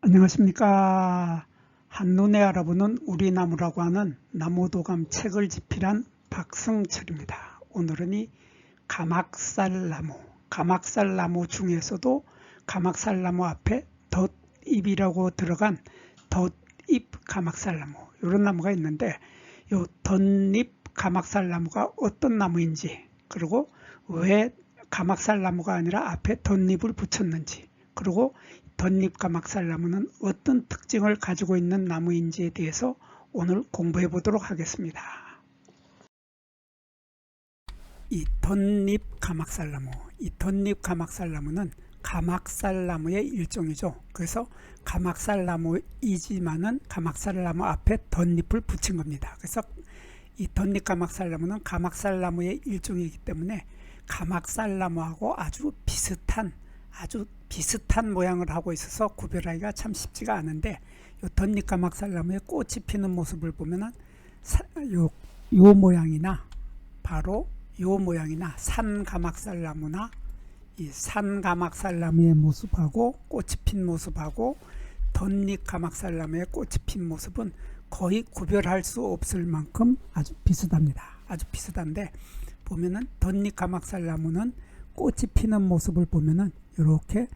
안녕하십니까. 한눈에 알아보는 우리 나무라고 하는 나무도감 책을 집필한 박승철입니다. 오늘은 이 가막살나무 중에서도 가막살나무 앞에 덧잎이라고 들어간 덧잎 가막살나무, 이런 나무가 있는데, 이 덧잎 가막살나무가 어떤 나무인지, 그리고 왜 가막살나무가 아니라 앞에 덧잎을 붙였는지, 그리고 덧잎 가막살나무는 어떤 특징을 가지고 있는 나무인지에 대해서 오늘 공부해 보도록 하겠습니다. 이 덧잎 가막살나무는 가막살나무의 일종이죠. 그래서 가막살나무이지만은 가막살나무 앞에 덧잎을 붙인 겁니다. 그래서 이 덧잎 가막살나무는 가막살나무의 일종이기 때문에 가막살나무하고 아주 비슷한 모양을 하고 있어서 구별하기가 참 쉽지가 않은데, 이 덧잎 가막살나무의 꽃이 피는 모습을 보면은 요 모양이나 바로 요 모양이나 산가막살나무나 이 산가막살나무의 모습하고 꽃이 핀 모습하고 덧잎 가막살나무의 꽃이 핀 모습은 거의 구별할 수 없을 만큼 아주 비슷합니다. 아주 비슷한데, 보면은 덧잎 가막살나무는 꽃이 피는 모습을 보면은 이렇게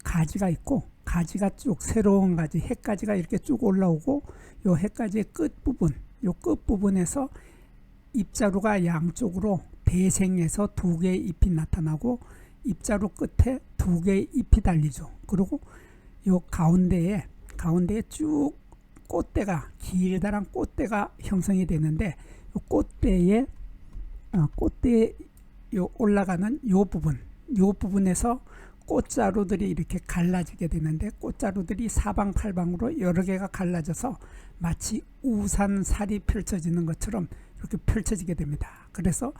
가지가 있고, 가지가 쭉 새로운 가지, 해가지가 이렇게 쭉 올라오고, 요 해가지의 끝부분에서 잎자루가 양쪽으로 대생해서 두 개의 잎이 나타나고, 잎자루 끝에 두 개의 잎이 달리죠. 그리고 요 가운데에 쭉 길다란 꽃대가 형성이 되는데, 요 꽃대에 올라가는 요 부분에서 꽃자루들이 이렇게 갈라지게 되는데, 꽃자루들이 사방팔방으로 여러 개가 갈라져서 마치 우산살이 펼쳐지는 것처럼 이렇게 펼쳐지게 됩니다. 그래서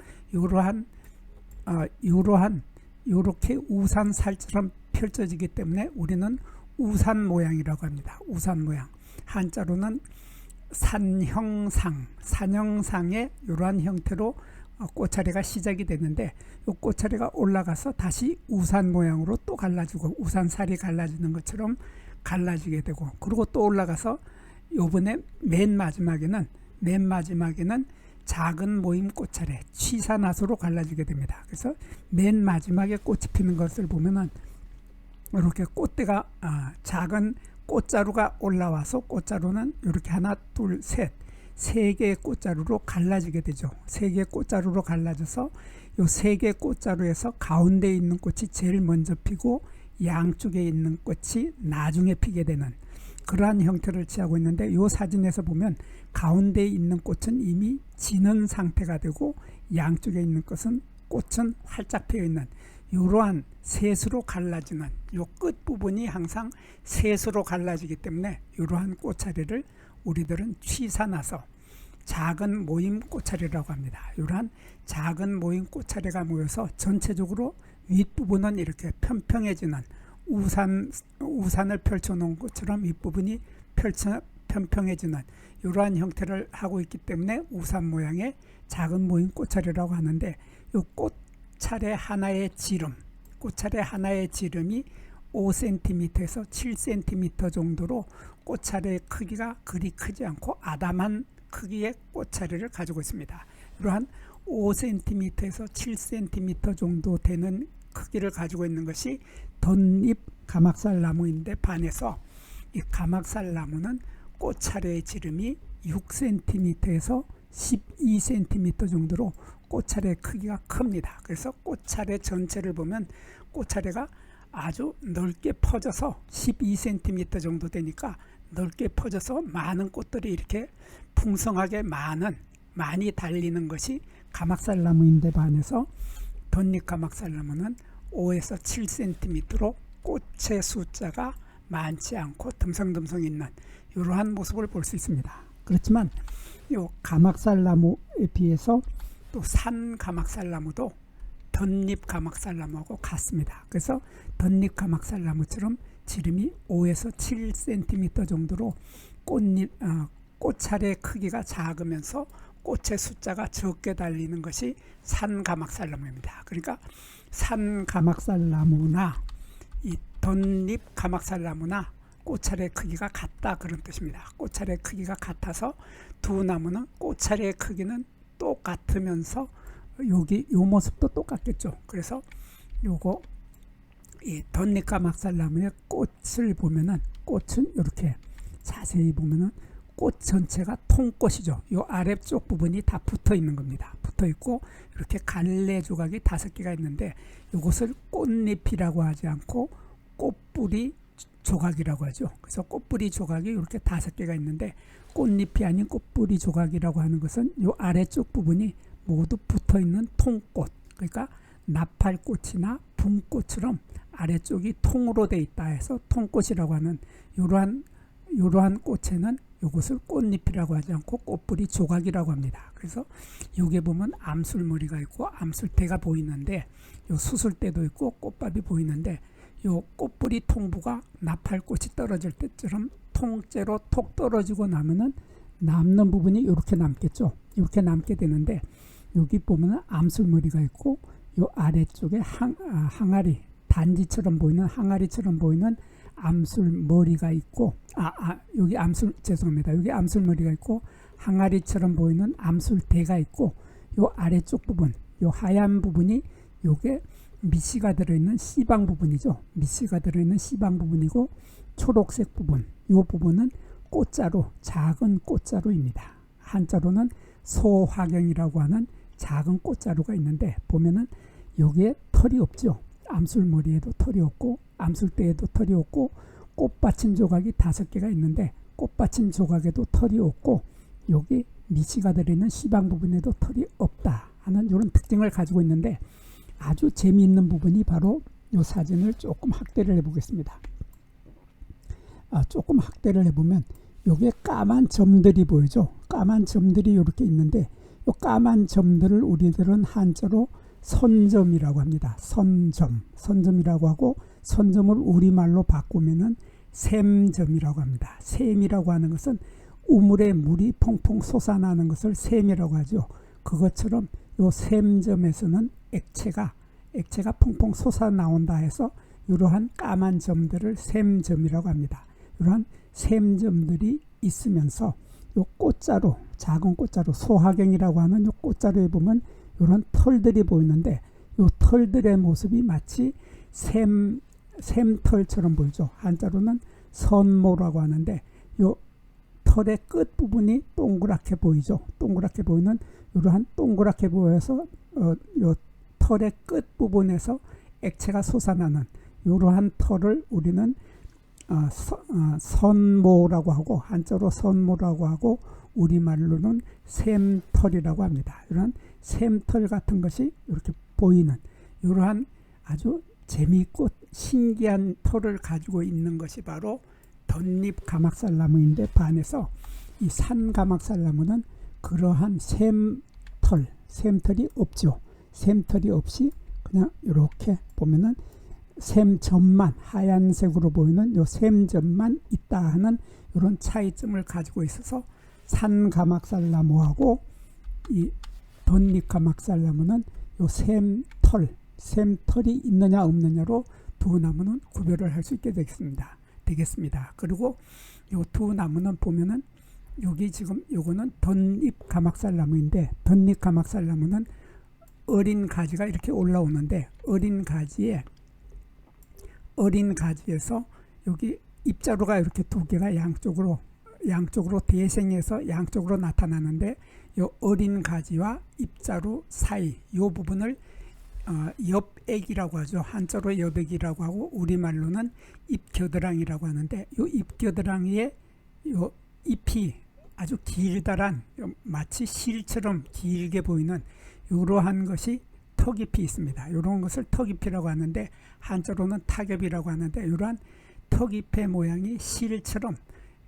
요렇게 우산살처럼 펼쳐지기 때문에 우리는 우산 모양이라고 합니다. 우산 모양. 한자로는 산형상의 이러한 형태로 꽃차례가 시작이 되는데, 이 꽃차례가 올라가서 다시 우산 모양으로 또 갈라지고, 우산살이 갈라지는 것처럼 갈라지게 되고, 그리고 또 올라가서 요번에 맨 마지막에는 작은 모임 꽃차례, 취사나소로 갈라지게 됩니다. 그래서 맨 마지막에 꽃이 피는 것을 보면은 이렇게 꽃대가 작은 꽃자루가 올라와서, 꽃자루는 이렇게 하나 둘 세 개의 꽃자루로 갈라지게 되죠. 세 개의 꽃자루로 갈라져서 이 세 개의 꽃자루에서 가운데 있는 꽃이 제일 먼저 피고, 양쪽에 있는 꽃이 나중에 피게 되는 그러한 형태를 취하고 있는데, 이 사진에서 보면 가운데 있는 꽃은 이미 지는 상태가 되고, 양쪽에 있는 꽃은 활짝 피어 있는 이러한 셋으로 갈라지는, 요 끝부분이 항상 셋으로 갈라지기 때문에 이러한 꽃차례를 우리들은 취사나서 작은 모임 꽃차례라고 합니다. 이러한 작은 모임 꽃차례가 모여서 전체적으로 윗부분은 이렇게 평평해지는, 우산을 펼쳐놓은 것처럼 윗부분이 평평해지는 이러한 형태를 하고 있기 때문에 우산 모양의 작은 모임 꽃차례라고 하는데, 이 꽃차례 하나의 지름이 5cm에서 7cm 정도로 꽃차례의 크기가 그리 크지 않고 아담한 크기의 꽃차례를 가지고 있습니다. 이러한 5cm에서 7cm 정도 되는 크기를 가지고 있는 것이 덧잎 가막살나무인데, 반해서 이 가막살나무는 꽃차례의 지름이 6cm에서 12cm 정도로 꽃차례의 크기가 큽니다. 그래서 꽃차례 전체를 보면 꽃차례가 아주 넓게 퍼져서 12cm 정도 되니까 넓게 퍼져서 많은 꽃들이 이렇게 풍성하게 많이 달리는 것이 가막살나무인데, 반해서 덧잎 가막살나무는 5에서 7cm로 꽃의 숫자가 많지 않고 듬성듬성 있는 이러한 모습을 볼 수 있습니다. 그렇지만 이 가막살나무에 비해서 또 산가막살나무도 덧잎 가막살나무하고 같습니다. 그래서 덧잎 가막살나무처럼 지름이 5에서 7cm 정도로 꽃차례 크기가 작으면서 꽃의 숫자가 적게 달리는 것이 산가막살나무입니다. 그러니까 산가막살나무나 이 덧잎 가막살나무나 꽃차례의 크기가 같다 그런 뜻입니다. 꽃차례의 크기가 같아서 두 나무는 꽃차례의 크기는 똑같으면서 여기 요 모습도 똑같겠죠. 그래서 요거 이 덧니까막살나무의 꽃을 보면은 꽃은 이렇게 자세히 보면은 꽃 전체가 통꽃이죠. 요 아래쪽 부분이 다 붙어 있는 겁니다. 붙어 있고 이렇게 갈래 조각이 5개가 있는데 이것을 꽃잎이라고 하지 않고 꽃뿌리 조각이라고 하죠. 그래서 꽃뿌리 조각이 이렇게 5개가 있는데 꽃잎이 아닌 꽃뿌리 조각이라고 하는 것은 요 아래쪽 부분이 모두 붙어 있는 통꽃, 그러니까 나팔꽃이나 붕꽃처럼 아래쪽이 통으로 돼 있다 해서 통꽃이라고 하는 이러한 꽃에는 이것을 꽃잎이라고 하지 않고 꽃뿌리 조각이라고 합니다. 그래서 여기에 보면 암술머리가 있고 암술대가 보이는데 요 수술대도 있고 꽃밥이 보이는데 요 꽃뿌리 통부가 나팔꽃이 떨어질 때처럼 통째로 톡 떨어지고 나면은 남는 부분이 이렇게 남겠죠. 이렇게 남게 되는데 여기 보면은 암술머리가 있고 요 아래쪽에 항아리 단지처럼 보이는 항아리처럼 보이는 암술머리가 있고 여기 죄송합니다. 여기 암술머리가 있고 항아리처럼 보이는 암술대가 있고 요 아래쪽 부분 요 하얀 부분이 요게 미씨가 들어있는 씨방 부분이죠. 미씨가 들어있는 씨방 부분이고 초록색 부분 요 부분은 꽃자루 작은 꽃자루입니다. 한자로는 소화경이라고 하는 작은 꽃자루가 있는데 보면은 여기에 털이 없죠. 암술머리에도 털이 없고 암술대에도 털이 없고 꽃받침 조각이 5개가 있는데 꽃받침 조각에도 털이 없고 여기 미씨가 들어있는 씨방 부분에도 털이 없다 하는 이런 특징을 가지고 있는데 아주 재미있는 부분이 바로 이 사진을 조금 확대를 해보겠습니다. 조금 확대를 해보면 여기에 까만 점들이 보이죠. 까만 점들이 이렇게 있는데 이 까만 점들을 우리들은 한자로 선점이라고 합니다. 선점이라고 하고 선점을 우리말로 바꾸면은 샘점이라고 합니다. 샘이라고 하는 것은 우물에 물이 퐁퐁 솟아나는 것을 샘이라고 하죠. 그것처럼 이 샘점에서는 액체가 퐁퐁 솟아나온다 해서 이러한 까만 점들을 샘점이라고 합니다. 이러한 샘점들이 있으면서 이 꽃자루, 작은 꽃자루, 소화경이라고 하는 이 꽃자루에 보면 이런 털들이 보이는데 이 털들의 모습이 마치 샘털처럼 보이죠. 한자로는 선모라고 하는데 이 털의 끝 부분이 동그랗게 보이죠. 동그랗게 보이는 이러한 동그랗게 보여서 이 털의 끝 부분에서 액체가 솟아나는 이러한 털을 우리는 선모라고 하고 한자로 선모라고 하고 우리말로는 샘털이라고 합니다. 이런 샘털 같은 것이 이렇게 보이는 이러한 아주 재미있고 신기한 털을 가지고 있는 것이 바로 덧잎 가막살나무인데 반해서 이 산가막살나무는 그러한 샘털이 없죠. 샘털이 없이 그냥 이렇게 보면은 샘점만 하얀색으로 보이는 요 샘점만 있다 하는 이런 차이점을 가지고 있어서 산가막살나무하고 이 덧잎가막살나무는 요 샘털이 있느냐 없느냐로 두 나무는 구별을 할 수 있게 되겠습니다. 그리고 요 두 나무는 보면은 여기 지금 요거는 덧잎가막살나무인데 덧잎가막살나무는 어린 가지가 이렇게 올라오는데 어린 가지에서 여기 입자루가 이렇게 2개가 양쪽으로 대생해서 양쪽으로 나타나는데 이 어린 가지와 입자루 사이 이 부분을 엽액이라고 하죠. 한자로 엽액이라고 하고 우리말로는 잎겨드랑이라고 하는데 이 잎겨드랑이에 이 잎이 아주 길다란 마치 실처럼 길게 보이는 이러한 것이 턱잎이 있습니다. 이런 것을 턱잎이라고 하는데 한자로는 타겹이라고 하는데 이러한 턱잎의 모양이 실처럼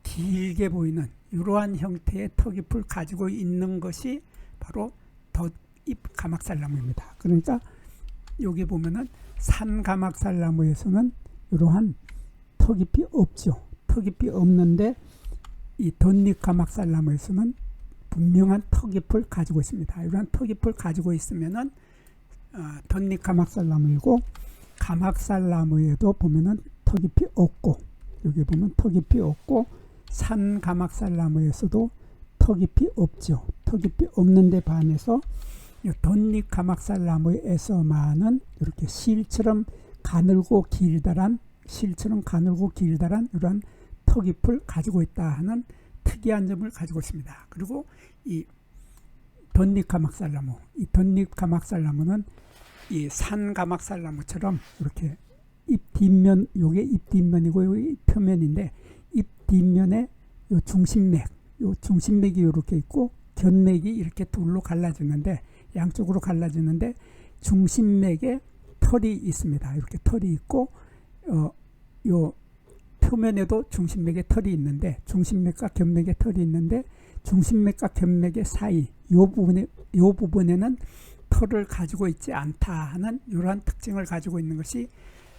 길게 보이는 이러한 형태의 턱잎을 가지고 있는 것이 바로 덧잎 가막살나무입니다. 그러니까 여기 보면은 산가막살나무에서는 이러한 턱잎이 없죠. 턱잎이 없는데 이 덧잎 가막살나무에서는 분명한 턱잎을 가지고 있습니다. 이러한 턱잎을 가지고 있으면은 덧잎 가막살나무이고 가막살나무에도 보면은 턱잎이 없고 여기 보면 턱잎이 없고 산 가막살나무에서도 턱잎이 없죠. 턱잎이 없는데 반해서 덧잎 가막살나무에서만은 이렇게 실처럼 가늘고 길다란 이러한 턱잎을 가지고 있다 하는 특이한 점을 가지고 있습니다. 그리고 이 덧잎 가막살나무, 이 덧잎 가막살나무는 이 산 가막살나무처럼 이렇게 잎 뒷면, 요게 잎 뒷면이고 요게 잎 표면인데 잎 뒷면에 요 중심맥이 이렇게 있고 견맥이 이렇게 둘로 갈라지는데 양쪽으로 갈라지는데 중심맥에 털이 있습니다. 이렇게 털이 있고 요 표면에도 중심맥에 털이 있는데 중심맥과 견맥에 털이 있는데 중심맥과 견맥의 사이 요 부분에는 털을 가지고 있지 않다 하는 이러한 특징을 가지고 있는 것이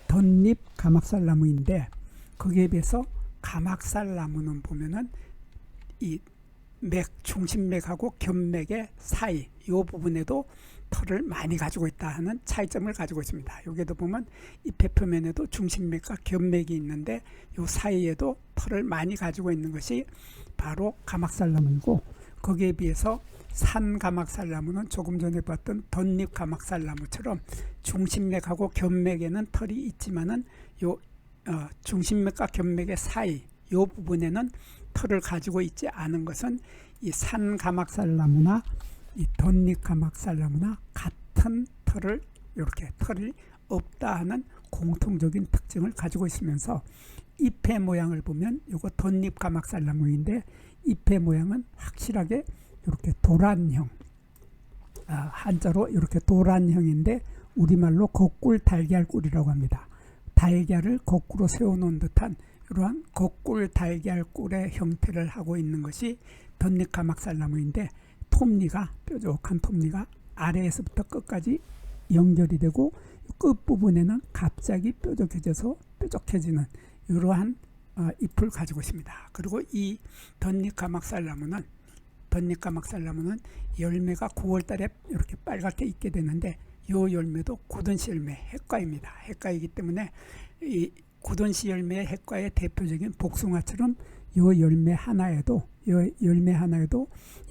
덧잎 가막살나무인데 거기에 비해서 가막살나무는 보면은 이 중심맥하고 견맥의 사이 이 부분에도 털을 많이 가지고 있다 하는 차이점을 가지고 있습니다. 여기도 보면 잎의 표면에도 중심맥과 견맥이 있는데 이 사이에도 털을 많이 가지고 있는 것이 바로 가막살나무이고 거기에 비해서 산 가막살나무는 조금 전에 봤던 덧잎 가막살나무처럼 중심맥하고 견맥에는 털이 있지만은 요 중심맥과 견맥의 사이 이 부분에는 털을 가지고 있지 않은 것은 이 산 가막살나무나 이 덧잎 가막살나무나 같은 털을 이렇게 털이 없다 하는 공통적인 특징을 가지고 있으면서 잎의 모양을 보면 이거 덧잎 가막살나무인데 잎의 모양은 확실하게 이렇게 도란형, 한자로 이렇게 도란형인데 우리말로 거꿀 달걀꿀이라고 합니다. 달걀을 거꾸로 세워놓은 듯한 이러한 거꿀 달걀꿀의 형태를 하고 있는 것이 덧잎 가막살나무인데 뾰족한 톱니가 아래에서부터 끝까지 연결이 되고 끝부분에는 갑자기 뾰족해지는 이러한 잎을 가지고 있습니다. 그리고 이 덧잎 가막살나무는 열매가 9월달에 이렇게 빨갛게 익게 되는데 이 열매도 고든씨 열매 핵과입니다. 핵과이기 때문에 이 고든씨 열매의 핵과의 대표적인 복숭아처럼 이 열매 하나에도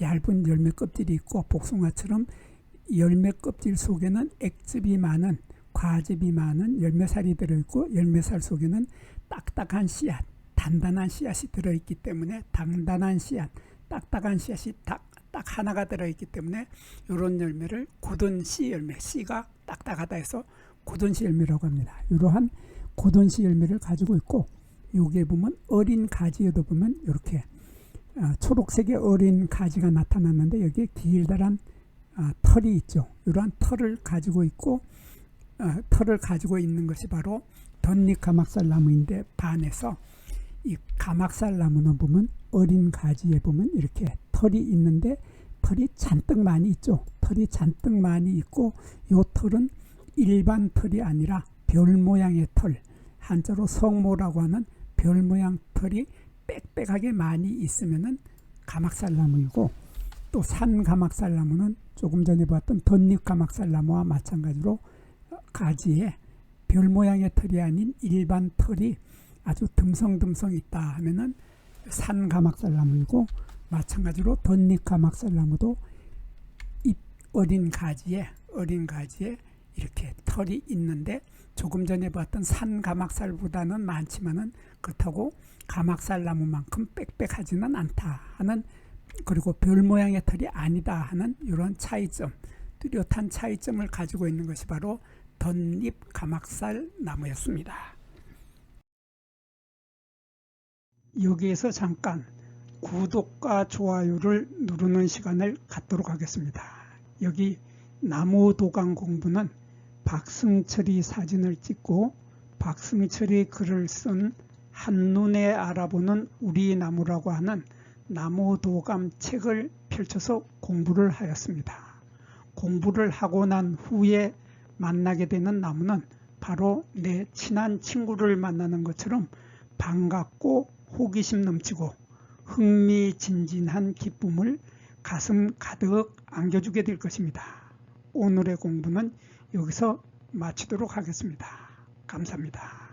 얇은 열매 껍질이 있고 복숭아처럼 열매 껍질 속에는 액즙이 많은 과즙이 많은 열매살이 들어있고 열매살 속에는 딱딱한 씨앗, 단단한 씨앗이 들어있기 때문에 단단한 씨앗, 딱딱한 씨앗이 딱 하나가 들어있기 때문에 이런 열매를 고든씨 열매, 씨가 딱딱하다 해서 고든씨 열매라고 합니다. 이러한 고든씨 열매를 가지고 있고 여기에 보면 어린 가지에도 보면 이렇게 초록색의 어린 가지가 나타났는데 여기에 길다란 털이 있죠. 이러한 털을 가지고 있고 털을 가지고 있는 것이 바로 덧잎 가막살나무인데 반해서 이 가막살나무는 보면 어린 가지에 보면 이렇게 털이 있는데 털이 잔뜩 많이 있죠. 털이 잔뜩 많이 있고 이 털은 일반 털이 아니라 별 모양의 털, 한자로 성모라고 하는 별 모양 털이 빽빽하게 많이 있으면은 가막살나무이고 또 산 가막살나무는 조금 전에 봤던 덧잎 가막살나무와 마찬가지로 가지에 별 모양의 털이 아닌 일반 털이 아주 듬성듬성 있다 하면은 산 가막살나무이고 마찬가지로 덧잎 가막살나무도 잎 어린 가지에 이렇게 털이 있는데 조금 전에 봤던 산 가막살보다는 많지만은 그렇다고 가막살나무만큼 빽빽하지는 않다 하는 그리고 별 모양의 털이 아니다 하는 이런 차이점, 뚜렷한 차이점을 가지고 있는 것이 바로 덧잎 가막살나무였습니다. 여기에서 잠깐 구독과 좋아요를 누르는 시간을 갖도록 하겠습니다. 여기 나무도감 공부는 박승철이 사진을 찍고 박승철이 글을 쓴 한눈에 알아보는 우리 나무라고 하는 나무도감 책을 펼쳐서 공부를 하였습니다. 공부를 하고 난 후에 만나게 되는 나무는 바로 내 친한 친구를 만나는 것처럼 반갑고 호기심 넘치고 흥미진진한 기쁨을 가슴 가득 안겨주게 될 것입니다. 오늘의 공부는 여기서 마치도록 하겠습니다. 감사합니다.